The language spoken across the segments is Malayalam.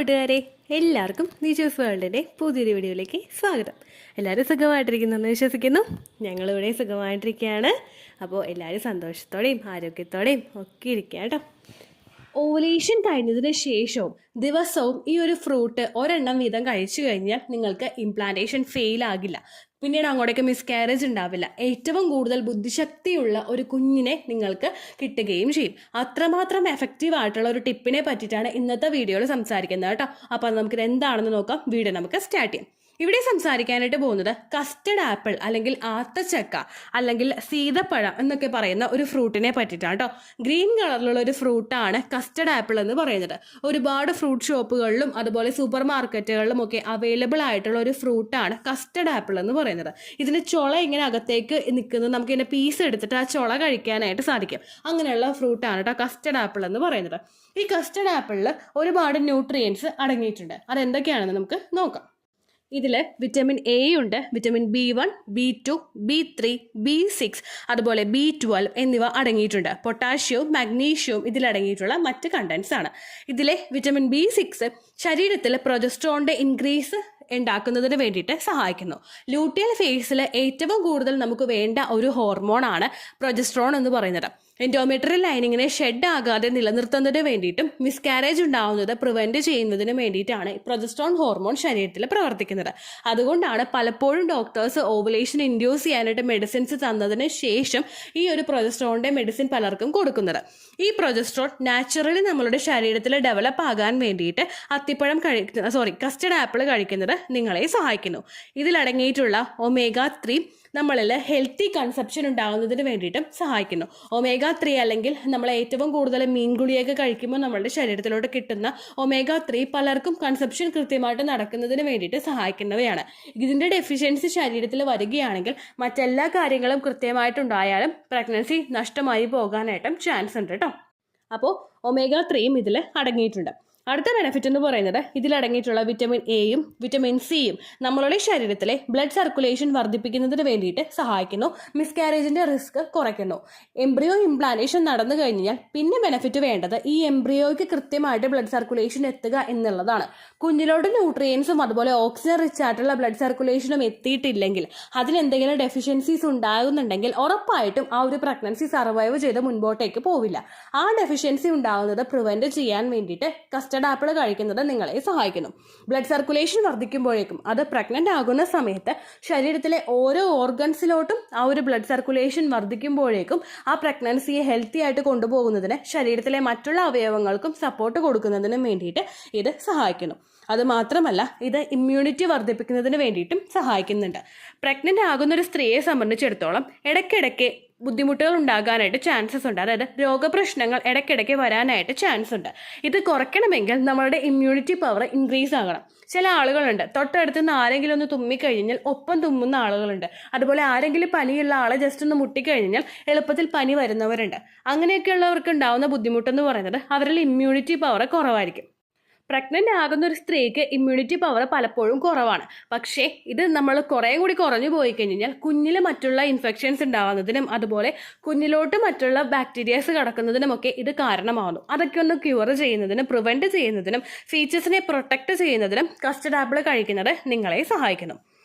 കൂട്ടുകാരെ, എല്ലാവർക്കും നിജോസ് വേൾഡിൻ്റെ പുതിയൊരു വീഡിയോയിലേക്ക് സ്വാഗതം. എല്ലാവരും സുഖമായിട്ടിരിക്കുന്നെന്ന് വിശ്വസിക്കുന്നു. ഞങ്ങളിവിടെ സുഖമായിട്ടിരിക്കുകയാണ്. അപ്പോൾ എല്ലാവരും സന്തോഷത്തോടെയും ആരോഗ്യത്തോടെയും ഒക്കെ ഇരിക്കുക കേട്ടോ. ഓവുലേഷൻ കഴിഞ്ഞതിന് ശേഷവും ദിവസവും ഈ ഒരു ഫ്രൂട്ട് ഒരെണ്ണം വീതം കഴിച്ചു കഴിഞ്ഞാൽ നിങ്ങൾക്ക് ഇംപ്ലാന്റേഷൻ ഫെയിൽ ആകില്ല. പിന്നീട് അങ്ങോട്ടേക്ക് മിസ്കാരേജ് ഉണ്ടാവില്ല. ഏറ്റവും കൂടുതൽ ബുദ്ധിശക്തിയുള്ള ഒരു കുഞ്ഞിനെ നിങ്ങൾക്ക് കിട്ടുകയും ചെയ്യും. അത്രമാത്രം എഫക്റ്റീവ് ആയിട്ടുള്ള ഒരു ടിപ്പിനെ പറ്റിയിട്ടാണ് ഇന്നത്തെ വീഡിയോയിൽ സംസാരിക്കുന്നത് കേട്ടോ. അപ്പോൾ നമുക്കിത് എന്താണെന്ന് നോക്കാം. വീഡിയോ നമുക്ക് സ്റ്റാർട്ട് ചെയ്യാം. ഇവിടെ സംസാരിക്കാനായിട്ട് പോകുന്നത് കസ്റ്റഡ് ആപ്പിൾ അല്ലെങ്കിൽ ആത്തച്ചക്ക അല്ലെങ്കിൽ സീതപ്പഴം എന്നൊക്കെ പറയുന്ന ഒരു ഫ്രൂട്ടിനെ പറ്റിയിട്ടാണ് കേട്ടോ. ഗ്രീൻ കളറിലുള്ള ഒരു ഫ്രൂട്ടാണ് കസ്റ്റഡ് ആപ്പിൾ എന്ന് പറയുന്നത്. ഒരുപാട് ഫ്രൂട്ട് ഷോപ്പുകളിലും അതുപോലെ സൂപ്പർ മാർക്കറ്റുകളിലും ഒക്കെ അവൈലബിൾ ആയിട്ടുള്ള ഒരു ഫ്രൂട്ടാണ് കസ്റ്റഡ് ആപ്പിൾ എന്ന് പറയുന്നത്. ഇതിന് ചുള ഇങ്ങനെ അകത്തേക്ക് നിൽക്കുന്നത് നമുക്ക് ഇതിൻ്റെ പീസ് എടുത്തിട്ട് ആ ചുള കഴിക്കാനായിട്ട് സാധിക്കും. അങ്ങനെയുള്ള ഫ്രൂട്ടാണ് കേട്ടോ കസ്റ്റഡ് ആപ്പിൾ എന്ന് പറയുന്നത്. ഈ കസ്റ്റഡ് ആപ്പിളിൽ ഒരുപാട് ന്യൂട്രിയൻസ് അടങ്ങിയിട്ടുണ്ട്. അതെന്തൊക്കെയാണെന്ന് നമുക്ക് നോക്കാം. ഇതിൽ വിറ്റമിൻ എ ഉണ്ട്, vitamin B1, B2, B3, B6 അതുപോലെ B12 എന്നിവ അടങ്ങിയിട്ടുണ്ട്. പൊട്ടാഷ്യവും മാഗ്നീഷ്യവും ഇതിലടങ്ങിയിട്ടുള്ള മറ്റ് കണ്ടൻസ് ആണ്. ഇതിലെ വിറ്റമിൻ B6 ശരീരത്തിൽ പ്രൊജസ്ട്രോണിൻ്റെ ഇൻക്രീസ് ഉണ്ടാക്കുന്നതിന് വേണ്ടിയിട്ട് സഹായിക്കുന്നു. ലൂട്ടിയൽ ഫേസിൽ ഏറ്റവും കൂടുതൽ നമുക്ക് വേണ്ട ഒരു ഹോർമോണാണ് പ്രൊജസ്ട്രോൺ എന്ന് പറയുന്നത്. എൻഡോമെട്രിയൽ ലൈനിങ്ങിനെ ഷെഡ് ആകാതെ നിലനിർത്തുന്നതിന് വേണ്ടിയിട്ടും മിസ്കാരേജ് ഉണ്ടാവുന്നത് പ്രിവെന്റ് ചെയ്യുന്നതിന് വേണ്ടിയിട്ടാണ് പ്രൊജസ്ട്രോൺ ഹോർമോൺ ശരീരത്തിൽ പ്രവർത്തിക്കുന്നത്. അതുകൊണ്ടാണ് പലപ്പോഴും ഡോക്ടേഴ്സ് ഓവുലേഷൻ ഇൻഡ്യൂസ് ചെയ്യാനായിട്ട് മെഡിസിൻസ് തന്നതിന് ശേഷം ഈ ഒരു പ്രൊജസ്ട്രോണിന്റെ മെഡിസിൻ പലർക്കും കൊടുക്കുന്നത്. ഈ പ്രൊജസ്ട്രോൺ നാച്ചുറലി നമ്മളുടെ ശരീരത്തിൽ ഡെവലപ്പ് ആകാൻ വേണ്ടിയിട്ട് കസ്റ്റഡ് ആപ്പിൾ കഴിക്കുന്നത് നിങ്ങളെ സഹായിക്കുന്നു. ഇതിലടങ്ങിയിട്ടുള്ള omega-3 നമ്മളിൽ ഹെൽത്തി കൺസപ്ഷൻ ഉണ്ടാകുന്നതിന് വേണ്ടിയിട്ടും സഹായിക്കുന്നു. omega-3 അല്ലെങ്കിൽ നമ്മൾ ഏറ്റവും കൂടുതൽ മീൻ ഗുളിയൊക്കെ കഴിക്കുമ്പോൾ നമ്മളുടെ ശരീരത്തിലോട്ട് കിട്ടുന്ന omega-3 പലർക്കും കൺസപ്ഷൻ കൃത്യമായിട്ട് നടക്കുന്നതിന് വേണ്ടിയിട്ട് സഹായിക്കുന്നവയാണ്. ഇതിൻ്റെ ഡെഫിഷ്യൻസി ശരീരത്തിൽ വരികയാണെങ്കിൽ മറ്റെല്ലാ കാര്യങ്ങളും കൃത്യമായിട്ടുണ്ടായാലും പ്രഗ്നൻസി നഷ്ടമായി പോകാനായിട്ടും ചാൻസ് ഉണ്ട് കേട്ടോ. അപ്പോൾ omega-3 ഇതിൽ അടങ്ങിയിട്ടുണ്ട്. അടുത്ത ബെനിഫിറ്റ് എന്ന് പറയുന്നത് ഇതിലടങ്ങിയിട്ടുള്ള വിറ്റമിൻ എയും വിറ്റമിൻ സിയും നമ്മളുടെ ശരീരത്തിലെ ബ്ലഡ് സർക്കുലേഷൻ വർദ്ധിപ്പിക്കുന്നതിന് വേണ്ടിയിട്ട് സഹായിക്കുന്നു. മിസ്കാരേജിന്റെ റിസ്ക് കുറയ്ക്കുന്നു. എംബ്രിയോ ഇംപ്ലാന്റേഷൻ നടന്നു കഴിഞ്ഞാൽ പിന്നെ ബെനിഫിറ്റ് വേണ്ടത് ഈ എംബ്രിയോയ്ക്ക് കൃത്യമായിട്ട് ബ്ലഡ് സർക്കുലേഷൻ എത്തുക എന്നുള്ളതാണ്. കുഞ്ഞിലോട്ട് ന്യൂട്രിയൻസും അതുപോലെ ഓക്സിജൻ റിച്ച് ആയിട്ടുള്ള ബ്ലഡ് സർക്കുലേഷനും എത്തിയിട്ടില്ലെങ്കിൽ, അതിലെന്തെങ്കിലും ഡെഫിഷ്യൻസീസ് ഉണ്ടാകുന്നുണ്ടെങ്കിൽ ഉറപ്പായിട്ടും ആ ഒരു പ്രഗ്നൻസി സർവൈവ് ചെയ്ത് മുൻപോട്ടേക്ക് പോവില്ല. ആ ഡെഫിഷ്യൻസി ഉണ്ടാകുന്നത് പ്രിവെന്റ് ചെയ്യാൻ വേണ്ടിയിട്ട് കസ്റ്റഡ് ആപ്പിൾ കഴിക്കുന്നത് നിങ്ങളെ സഹായിക്കുന്നു. ബ്ലഡ് സർക്കുലേഷൻ വർദ്ധിക്കുമ്പോഴേക്കും, അത് പ്രഗ്നന്റ് ആകുന്ന സമയത്ത് ശരീരത്തിലെ ഓരോ ഓർഗൻസിലോട്ടും ആ ഒരു ബ്ലഡ് സർക്കുലേഷൻ വർദ്ധിക്കുമ്പോഴേക്കും ആ പ്രഗ്നൻസിയെ ഹെൽത്തി ആയിട്ട് കൊണ്ടുപോകുന്നതിന് ശരീരത്തിലെ മറ്റുള്ള അവയവങ്ങൾക്കും സപ്പോർട്ട് കൊടുക്കുന്നതിനും വേണ്ടിയിട്ട് ഇത് സഹായിക്കുന്നു. അത് മാത്രമല്ല, ഇത് ഇമ്മ്യൂണിറ്റി വർദ്ധിപ്പിക്കുന്നതിന് വേണ്ടിയിട്ടും സഹായിക്കുന്നുണ്ട്. പ്രഗ്നന്റ് ആകുന്ന ഒരു സ്ത്രീയെ സംബന്ധിച്ചിടത്തോളം ഇടയ്ക്കിടയ്ക്ക് ബുദ്ധിമുട്ടുകൾ ഉണ്ടാകാനായിട്ട് ചാൻസസ് ഉണ്ട്. അതായത് രോഗപ്രശ്നങ്ങൾ ഇടയ്ക്കിടയ്ക്ക് വരാനായിട്ട് ചാൻസ് ഉണ്ട്. ഇത് കുറയ്ക്കണമെങ്കിൽ നമ്മളുടെ ഇമ്മ്യൂണിറ്റി പവർ ഇൻക്രീസ് ആകണം. ചില ആളുകളുണ്ട്, തൊട്ടടുത്ത് നിന്ന് ആരെങ്കിലും ഒന്ന് തുമ്മിക്കഴിഞ്ഞാൽ ഒപ്പം തുമ്മുന്ന ആളുകളുണ്ട്. അതുപോലെ ആരെങ്കിലും പനിയുള്ള ആളെ ജസ്റ്റ് ഒന്ന് മുട്ടിക്കഴിഞ്ഞാൽ എളുപ്പത്തിൽ പനി വരുന്നവരുണ്ട്. അങ്ങനെയൊക്കെയുള്ളവർക്ക് ഉണ്ടാവുന്ന ബുദ്ധിമുട്ടെന്ന് പറയുന്നത് അവരിൽ ഇമ്മ്യൂണിറ്റി പവർ കുറവായിരിക്കും. പ്രഗ്നന്റ് ആകുന്ന ഒരു സ്ത്രീക്ക് ഇമ്മ്യൂണിറ്റി പവർ പലപ്പോഴും കുറവാണ്. പക്ഷേ ഇത് നമ്മൾ കുറേ കൂടി കുറഞ്ഞു പോയി കഴിഞ്ഞാൽ കുഞ്ഞിൽ മറ്റുള്ള ഇൻഫെക്ഷൻസ് ഉണ്ടാവുന്നതിനും അതുപോലെ കുഞ്ഞിലോട്ട് മറ്റുള്ള ബാക്ടീരിയാസ് കടക്കുന്നതിനുമൊക്കെ ഇത് കാരണമാകുന്നു. അതൊക്കെ ഒന്ന് ക്യൂർ ചെയ്യുന്നതിനും പ്രിവെന്റ് ചെയ്യുന്നതിനും ഫീച്ചേഴ്സിനെ പ്രൊട്ടക്ട് ചെയ്യുന്നതിനും കസ്റ്റഡ് ആപ്പിൾ കഴിക്കുന്നത് നിങ്ങളെ സഹായിക്കുന്നു.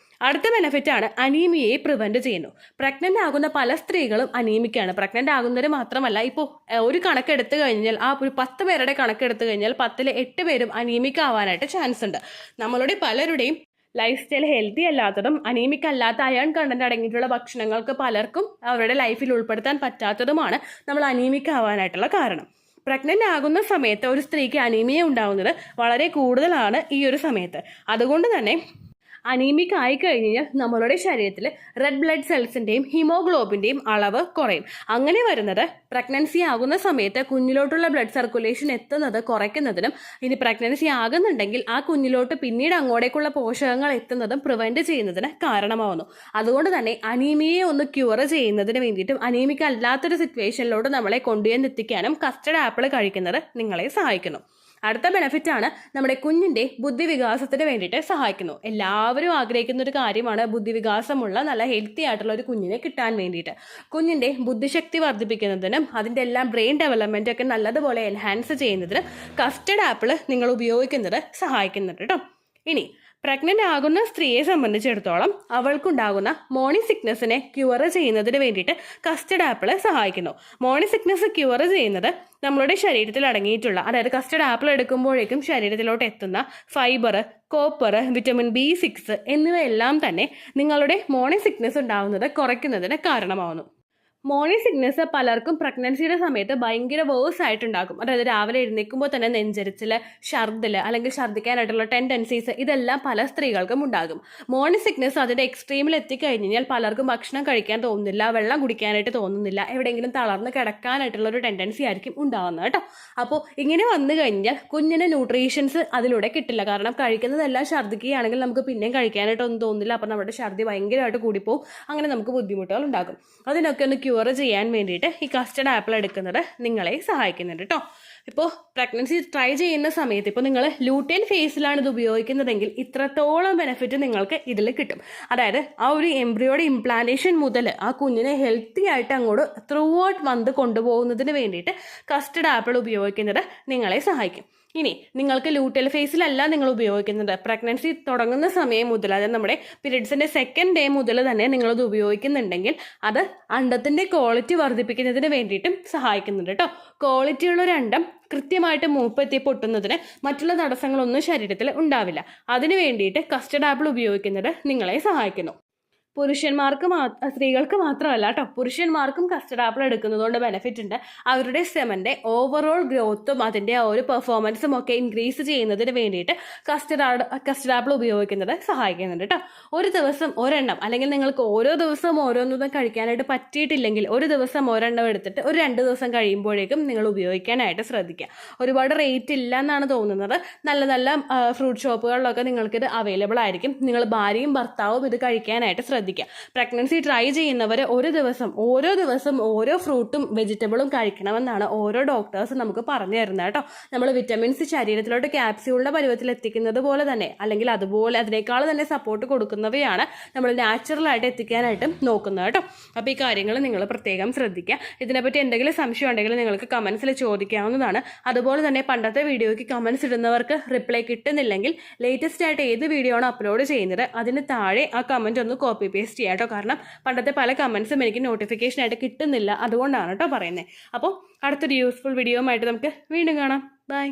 അടുത്ത ബെനിഫിറ്റാണ് അനീമിയയെ പ്രിവെന്റ് ചെയ്യുന്നു. പ്രഗ്നന്റ് ആകുന്ന പല സ്ത്രീകളും അനീമിക്കാണ്. പ്രഗ്നന്റ് ആകുന്നവർ മാത്രമല്ല, ഇപ്പോൾ ഒരു കണക്കെടുത്തു കഴിഞ്ഞാൽ ആ ഒരു 10 പേരുടെ കണക്കെടുത്തു കഴിഞ്ഞാൽ 10ൽ 8 പേരും അനീമിക് ആവാനായിട്ട് ചാൻസ് ഉണ്ട്. നമ്മളുടെ പലരുടെയും ലൈഫ് സ്റ്റൈൽ ഹെൽത്തി അല്ലാത്തതും അനീമിക് അല്ലാത്ത അയൺ കണ്ടന്റ് അടങ്ങിയിട്ടുള്ള ഭക്ഷണങ്ങൾക്ക് പലർക്കും അവരുടെ ലൈഫിൽ ഉൾപ്പെടുത്താൻ പറ്റാത്തതുമാണ് നമ്മൾ അനീമിക് ആവാനായിട്ടുള്ള കാരണം. പ്രഗ്നന്റ് ആകുന്ന സമയത്ത് ഒരു സ്ത്രീക്ക് അനീമിയ ഉണ്ടാകുന്നത് വളരെ കൂടുതലാണ് ഈ ഒരു സമയത്ത്. അതുകൊണ്ട് തന്നെ അനീമിക് ആയി കഴിഞ്ഞാൽ നമ്മളുടെ ശരീരത്തിൽ റെഡ് ബ്ലഡ് സെൽസിൻ്റെയും ഹീമോഗ്ലോബിൻ്റെയും അളവ് കുറയും. അങ്ങനെ വരുന്നത് പ്രഗ്നൻസി ആകുന്ന സമയത്ത് കുഞ്ഞിലോട്ടുള്ള ബ്ലഡ് സർക്കുലേഷൻ എത്തുന്നത് കുറയ്ക്കുന്നതിനും, ഇനി പ്രഗ്നൻസി ആകുന്നുണ്ടെങ്കിൽ ആ കുഞ്ഞിലോട്ട് പിന്നീട് അങ്ങോട്ടേക്കുള്ള പോഷകങ്ങൾ എത്തുന്നതും പ്രിവെന്റ് ചെയ്യുന്നതിന് കാരണമാവുന്നു. അതുകൊണ്ട് തന്നെ അനീമിയയെ ഒന്ന് ക്യൂർ ചെയ്യുന്നതിന് വേണ്ടിയിട്ടും അനീമിക് അല്ലാത്തൊരു സിറ്റുവേഷനിലോട്ട് നമ്മളെ കൊണ്ടുവന്നെത്തിക്കാനും കസ്റ്റഡ് ആപ്പിൾ കഴിക്കുന്നത് നിങ്ങളെ സഹായിക്കുന്നു. അടുത്ത ബെനിഫിറ്റ് ആണ് നമ്മുടെ കുഞ്ഞിന്റെ ബുദ്ധിവികാസത്തിന് വേണ്ടിയിട്ട് സഹായിക്കുന്നു. എല്ലാവരും ആഗ്രഹിക്കുന്ന ഒരു കാര്യമാണ് ബുദ്ധിവികാസമുള്ള നല്ല ഹെൽത്തി ആയിട്ടുള്ള ഒരു കുഞ്ഞിനെ കിട്ടാൻ വേണ്ടിയിട്ട്. കുഞ്ഞിന്റെ ബുദ്ധിശക്തി വർദ്ധിപ്പിക്കുന്നതിനും അതിന്റെ എല്ലാം ബ്രെയിൻ ഡെവലപ്മെന്റ് ഒക്കെ നല്ലതുപോലെ എൻഹാൻസ് ചെയ്യുന്നതിന് കസ്റ്റർഡ് ആപ്പിൾ നിങ്ങൾ ഉപയോഗിക്കുന്നത് സഹായിക്കുന്നുണ്ട് കേട്ടോ. ഇനി പ്രഗ്നന്റ് ആകുന്ന സ്ത്രീയെ സംബന്ധിച്ചിടത്തോളം അവൾക്കുണ്ടാകുന്ന മോർണിംഗ് സിക്നസിനെ ക്യൂർ ചെയ്യുന്നതിന് വേണ്ടിയിട്ട് കസ്റ്റർഡ് ആപ്പിൾ സഹായിക്കുന്നു. മോർണിംഗ് സിക്നസ് ക്യൂർ ചെയ്യുന്നത് നമ്മളുടെ ശരീരത്തിൽ അടങ്ങിയിട്ടുള്ള, അതായത് കസ്റ്റർഡ് ആപ്പിൾ എടുക്കുമ്പോഴേക്കും ശരീരത്തിലോട്ട് എത്തുന്ന ഫൈബർ, കോപ്പർ, വിറ്റമിൻ B6 എന്നിവയെല്ലാം തന്നെ നിങ്ങളുടെ മോർണിംഗ് സിക്നസ് ഉണ്ടാകുന്നത് കുറയ്ക്കുന്നതിന് കാരണമാവുന്നു. മോർണിംഗ് സിക്നസ് പലർക്കും പ്രഗ്നൻസിയുടെ സമയത്ത് ഭയങ്കര വേഴ്സ് ആയിട്ടുണ്ടാകും. അതായത് രാവിലെ എഴുന്നേൽക്കുമ്പോൾ തന്നെ നെഞ്ചരിച്ചിൽ, ഛർദിൽ അല്ലെങ്കിൽ ഛർദ്ദിക്കാനായിട്ടുള്ള ടെൻഡൻസീസ് ഇതെല്ലാം പല സ്ത്രീകൾക്കും ഉണ്ടാകും. മോർണിംഗ് സിക്നസ് അതിൻ്റെ എക്സ്ട്രീമിൽ എത്തിക്കഴിഞ്ഞാൽ പലർക്കും ഭക്ഷണം കഴിക്കാൻ തോന്നുന്നില്ല, വെള്ളം കുടിക്കാനായിട്ട് തോന്നുന്നില്ല, എവിടെയെങ്കിലും തളർന്ന് കിടക്കാനായിട്ടുള്ള ഒരു ടെൻഡൻസി ആയിരിക്കും ഉണ്ടാകുന്നത് കേട്ടോ. അപ്പോൾ ഇങ്ങനെ വന്നു കഴിഞ്ഞാൽ കുഞ്ഞിന് ന്യൂട്രീഷൻസ് അതിലൂടെ കിട്ടില്ല. കാരണം കഴിക്കുന്നതെല്ലാം ഛർദ്ദിക്കുകയാണെങ്കിൽ നമുക്ക് പിന്നെയും കഴിക്കാനായിട്ടൊന്നും തോന്നുന്നില്ല. അപ്പോൾ നമ്മുടെ ഛർദ്ദി ഭയങ്കരമായിട്ട് കൂടിപ്പോവും. അങ്ങനെ നമുക്ക് ബുദ്ധിമുട്ടുകൾ ഉണ്ടാകും. അതിനൊക്കെ ഒന്ന് ക്യൂർ ചെയ്യാൻ വേണ്ടിയിട്ട് ഈ കസ്റ്റർഡ് ആപ്പിൾ എടുക്കുന്നത് നിങ്ങളെ സഹായിക്കുന്നുണ്ട് കേട്ടോ. ഇപ്പോൾ പ്രഗ്നൻസി ട്രൈ ചെയ്യുന്ന സമയത്ത് ഇപ്പോൾ നിങ്ങൾ ലൂട്ടിയൻ ഫേസിലാണ് ഇത് ഉപയോഗിക്കുന്നതെങ്കിൽ ഇത്രത്തോളം ബെനിഫിറ്റ് നിങ്ങൾക്ക് ഇതിൽ കിട്ടും. അതായത് ആ ഒരു എംബ്രിയോയുടെ ഇംപ്ലാന്റേഷൻ മുതൽ ആ കുഞ്ഞിനെ ഹെൽത്തി ആയിട്ട് അങ്ങോട്ട് ത്രൂ ഔട്ട് മന്ത് കൊണ്ടുപോകുന്നതിന് വേണ്ടിയിട്ട് കസ്റ്റർഡ് ആപ്പിൾ ഉപയോഗിക്കുന്നത് നിങ്ങളെ സഹായിക്കും. ഇനി നിങ്ങൾക്ക് ലൂട്ടിയൽ ഫേസിലല്ല നിങ്ങൾ ഉപയോഗിക്കുന്നത്, പ്രഗ്നൻസി തുടങ്ങുന്ന സമയം മുതൽ, അതായത് നമ്മുടെ പീരിയഡ്സിന്റെ സെക്കൻഡ് ഡേ മുതൽ തന്നെ നിങ്ങളത് ഉപയോഗിക്കുന്നുണ്ടെങ്കിൽ അത് അണ്ടത്തിന്റെ ക്വാളിറ്റി വർദ്ധിപ്പിക്കുന്നതിന് വേണ്ടിയിട്ടും സഹായിക്കുന്നുണ്ട് കേട്ടോ. ക്വാളിറ്റിയുള്ള ഒരു അണ്ടം കൃത്യമായിട്ട് മൂപ്പെത്തി പൊട്ടുന്നതിന് മറ്റുള്ള തടസ്സങ്ങളൊന്നും ശരീരത്തിൽ ഉണ്ടാവില്ല. അതിനു വേണ്ടിയിട്ട് കസ്റ്റർഡ് ആപ്പിൾ ഉപയോഗിക്കുന്നത് നിങ്ങളെ സഹായിക്കുന്നു. പുരുഷന്മാർക്ക് സ്ത്രീകൾക്ക് മാത്രമല്ല കേട്ടോ, പുരുഷന്മാർക്കും കസ്റ്റർഡ് ആപ്പിൾ എടുക്കുന്നതുകൊണ്ട് ബെനിഫിറ്റ് ഉണ്ട്. അവരുടെ സെമന്റെ ഓവറോൾ ഗ്രോത്തും അതിൻ്റെ ആ ഒരു പെർഫോമൻസും ഒക്കെ ഇൻക്രീസ് ചെയ്യുന്നതിന് വേണ്ടിയിട്ട് കസ്റ്റർഡ് ആപ്പിൾ ഉപയോഗിക്കുന്നത് സഹായിക്കുന്നുണ്ട് കേട്ടോ. ഒരു ദിവസം ഒരെണ്ണം, അല്ലെങ്കിൽ നിങ്ങൾക്ക് ഓരോ ദിവസവും ഓരോന്നും കഴിക്കാനായിട്ട് പറ്റിയിട്ടില്ലെങ്കിൽ ഒരു ദിവസം ഒരെണ്ണം എടുത്തിട്ട് ഒരു 2 ദിവസം കഴിയുമ്പോഴേക്കും നിങ്ങൾ ഉപയോഗിക്കാനായിട്ട് ശ്രദ്ധിക്കുക. ഒരുപാട് റേറ്റ് ഇല്ല എന്നാണ് തോന്നുന്നത്. നല്ല നല്ല ഫ്രൂട്ട് ഷോപ്പുകളിലൊക്കെ നിങ്ങൾക്കിത് അവൈലബിൾ ആയിരിക്കും. നിങ്ങൾ ഭാര്യയും ഭർത്താവും ഇത് കഴിക്കാനായിട്ട് ശ്രദ്ധിക്കുക. പ്രഗ്നൻസി ട്രൈ ചെയ്യുന്നവർ ഓരോ ദിവസം ഓരോ ഫ്രൂട്ടും വെജിറ്റബിളും കഴിക്കണമെന്നാണ് ഓരോ ഡോക്ടേഴ്സും നമുക്ക് പറഞ്ഞു തരുന്നത് കേട്ടോ. നമ്മൾ വിറ്റമിൻസ് ശരീരത്തിലോട്ട് ക്യാപ്സ്യൂളിന്റെ പരുവത്തിൽ എത്തിക്കുന്നത് പോലെ തന്നെ, അല്ലെങ്കിൽ അതുപോലെ അതിനേക്കാൾ തന്നെ സപ്പോർട്ട് കൊടുക്കുന്നവയാണ് നമ്മൾ നാച്ചുറലായിട്ട് എത്തിക്കാനായിട്ട് നോക്കുന്നത് കേട്ടോ. അപ്പോൾ ഈ കാര്യങ്ങൾ നിങ്ങൾ പ്രത്യേകം ശ്രദ്ധിക്കുക. ഇതിനെപ്പറ്റി എന്തെങ്കിലും സംശയം ഉണ്ടെങ്കിൽ നിങ്ങൾക്ക് കമൻസിൽ ചോദിക്കാവുന്നതാണ്. അതുപോലെ തന്നെ പണ്ടത്തെ വീഡിയോയ്ക്ക് കമൻസ് ഇടുന്നവർക്ക് റിപ്ലൈ കിട്ടുന്നില്ലെങ്കിൽ ലേറ്റസ്റ്റ് ആയിട്ട് ഏത് വീഡിയോ ആണ് അപ്ലോഡ് ചെയ്യുന്നത് അതിന് താഴെ ആ കമൻറ്റ് ഒന്ന് കോപ്പി പേസ്റ്റ് ചെയ്യാം കേട്ടോ. കാരണം പണ്ടത്തെ പല കമൻസും എനിക്ക് നോട്ടിഫിക്കേഷൻ ആയിട്ട് കിട്ടുന്നില്ല, അതുകൊണ്ടാണ് കേട്ടോ പറയുന്നത്. അപ്പോൾ അടുത്തൊരു യൂസ്ഫുൾ വീഡിയോ ആയിട്ട് നമുക്ക് വീണ്ടും കാണാം. ബൈ.